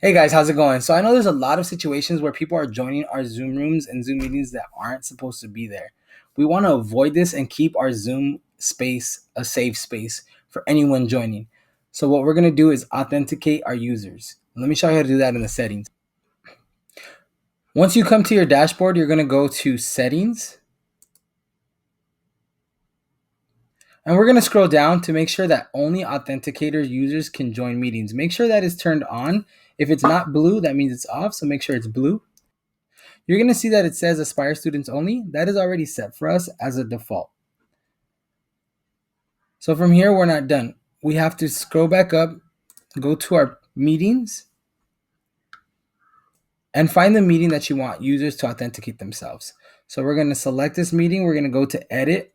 Hey guys, how's it going? So I know there's a lot of situations where people are joining our Zoom rooms and Zoom meetings that aren't supposed to be there. We want to avoid this and keep our Zoom space a safe space for anyone joining. So what we're going to do is authenticate our users. Let me show you how to do that in the settings. Once you come to your dashboard, you're going to go to settings. And we're going to scroll down to make sure that only authenticator users can join meetings. Make sure that is turned on. If it's not blue, that means it's off. So make sure it's blue. You're going to see that it says Aspire students only. That is already set for us as a default. So from here, we're not done. We have to scroll back up, go to our meetings, and find the meeting that you want users to authenticate themselves. So we're going to select this meeting. We're going to go to edit.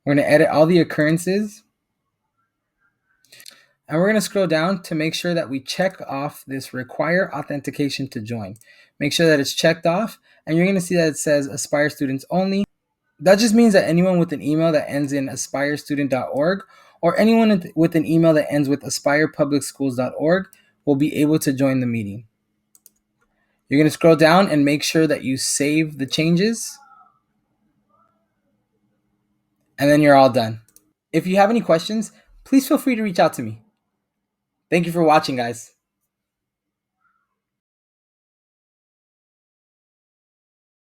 We're going to edit all the occurrences. And we're going to scroll down to make sure that we check off this require authentication to join. Make sure that it's checked off. And you're going to see that it says Aspire students only. That just means that anyone with an email that ends in aspirestudent.org or anyone with an email that ends with aspirepublicschools.org will be able to join the meeting. You're going to scroll down and make sure that you save the changes. And then you're all done. If you have any questions, please feel free to reach out to me. Thank you for watching, guys.